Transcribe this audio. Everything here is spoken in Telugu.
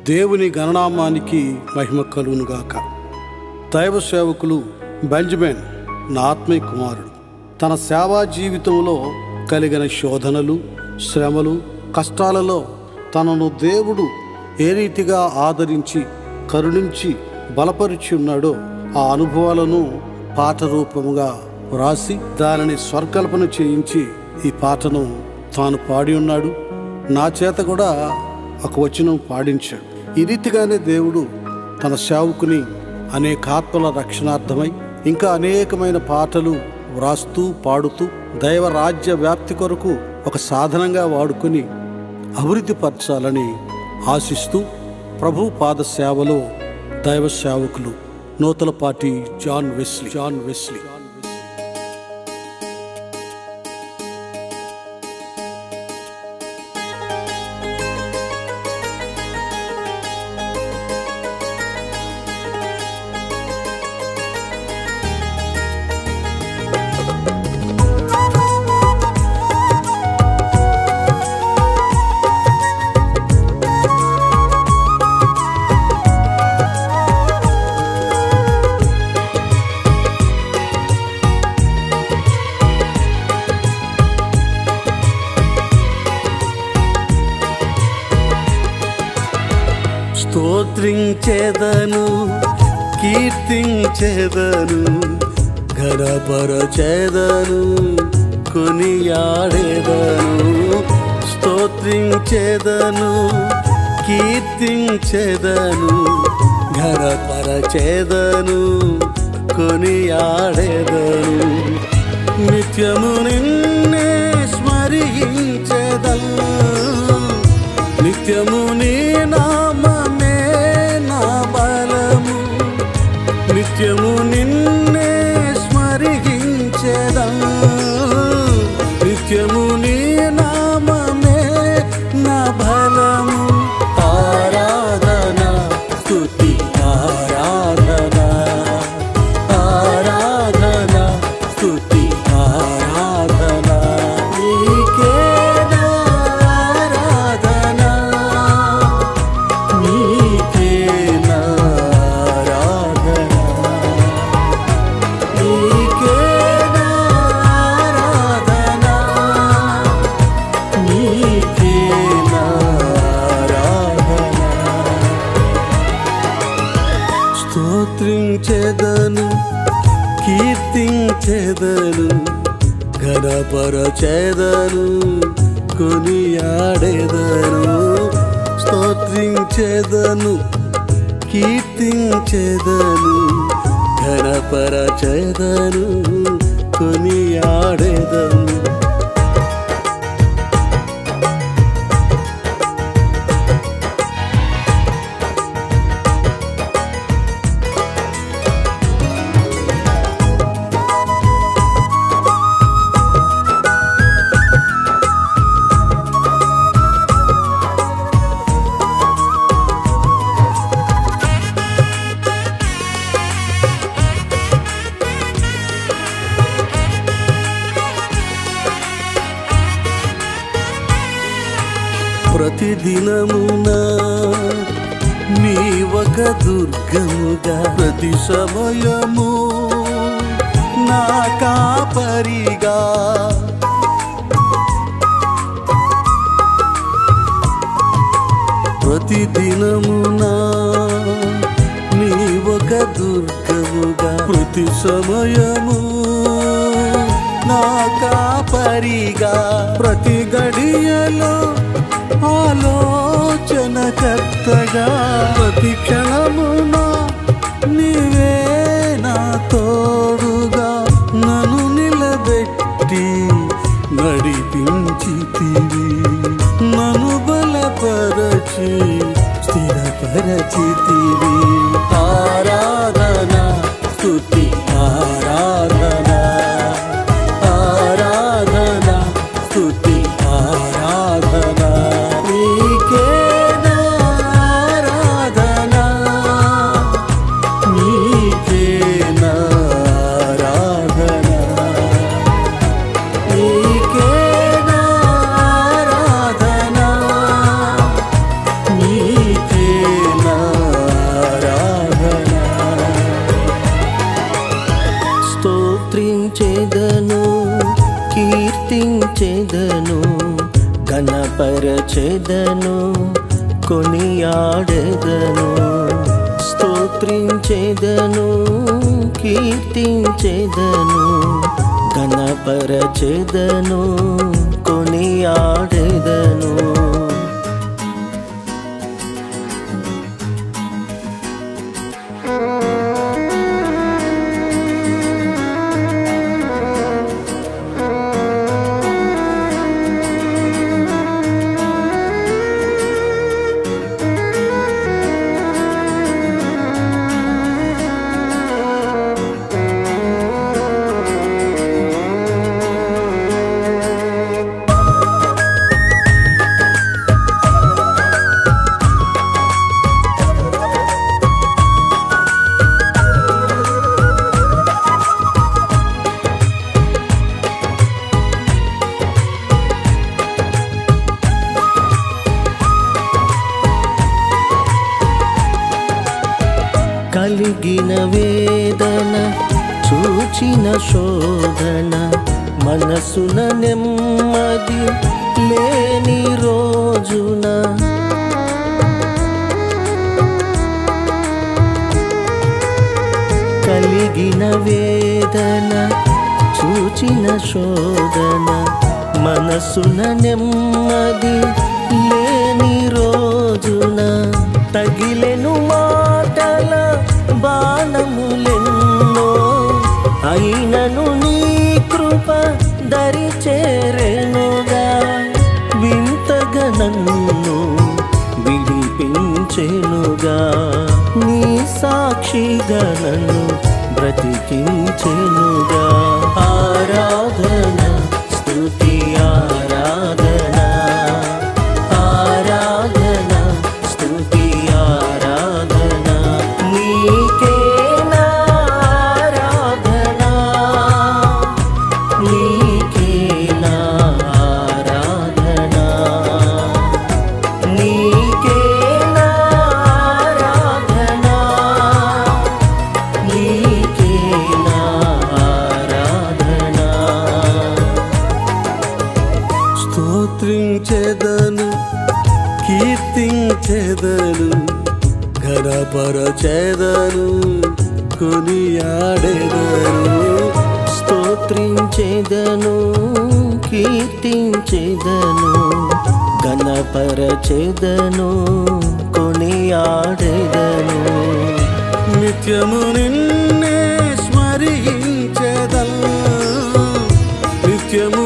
దేవుని గణనామానికి మహిమ కలుగునుగాక. దైవ సేవకులు బెంజమిన్ నా ఆత్మీయ కుమారుడు తన సేవా జీవితంలో కలిగిన శోధనలు, శ్రమలు, కష్టాలలో తనను దేవుడు ఏ రీతిగా ఆదరించి కరుణించి బలపరిచి ఉన్నాడో ఆ అనుభవాలను పాట రూపముగా వ్రాసి దానిని స్వరకల్పన చేయించి ఈ పాటను తాను పాడి ఉన్నాడు. నా చేత కూడా ఒక వచనం పాడించాడు. ఈ రీతిగానే దేవుడు తన సేవకుని అనేక ఆత్మల రక్షణార్థమై ఇంకా అనేకమైన పాటలు వ్రాస్తూ పాడుతూ దైవ రాజ్య వ్యాప్తి కొరకు ఒక సాధనంగా వాడుకొని అభివృద్ధిపరచాలని ఆశిస్తూ ప్రభు పాద సేవలో దైవ సేవకులు నూతలపాటి జాన్ వెస్లీ స్తోత్రించెదను, కీర్తించెదను, ఘనపరచెదను, కొనియాడెదను. స్తోత్రించెదను, కీర్తించెదను, ఘనపరచెదను, కొనియాడెదను. నిత్యము నిన్నే స్మరించెదను, నిత్యము నీ నామమే నా బలము. నిత్యము నిన్నే స్మరించెదను, నిత్యము నీ నామమే నా బలము. ఆరాధన స్తుతి ఆరాధన, ఆరాధన స్తుతి ఆరాధన, నీకే స్తోత్రించెదను, కీర్తించెదను, ఘనపరచెదను, కొనియాడెదను. స్తోత్రించెదను, కీర్తించెదను, ఘనపరచెదను, కొనియాడెదను. ప్రతిదినమున నీ ఒక దుర్గముగా, ప్రతి సమయము నా కాపరిగా, ప్రతిదినమున నీ ఒక దుర్గముగా, ప్రతి సమయము నా కాపరిగా, ప్రతి గడియలో ఆలోచనకర్తగా, ప్రతి క్షణమున నీవే నా తోడుగా, నన్ను నిలబెట్టి నడిపించితివి, నన్ను బలపరచి స్థిరపరచితివి. ఆరాధన స్తుతి ఆరాధన, ఆరాధన స్తుతి ఆరాధన, నీకే ఆరాధన, నీకే ఆరాధన, నీకే ఆరాధన, నీకే స్తుతించెదను ఘనపరచెదను కొనియాడెదను స్తోత్రించెదను కీర్తించెదను ఘనపరచెదను కొనియాడెదను కలిగిన వేదన చూచిన శోధన మనసున నెమ్మది లేని రోజున కలిగిన వేదన చూచిన శోధన మనసున నెమ్మది లేని రోజున తగిలెను మాటల బాణములెన్నో అయినను నీ కృప దరి చేరెనుగా వింతగా నన్ను విడిపించెనుగా నీ సాక్షిగా నన్ను బ్రతికించెనుగా ఆరాధన స్తుతి ఆరాధన ఆరాధన స్తుతి ఆరాధన నీకే నా ఆరాధన నీకే నా ఆరాధన నీకే నా ఆరాధన నీకే నా ఆరాధన స్తోత్రించెదను కీర్తించెదను ఘనపరచెదను కొనియాడెదను స్తోత్రించెదను కీర్తించెదను ఘనపరచెదను కొనియాడెదను నిత్యము నిన్నే స్మరించెదను నిత్యము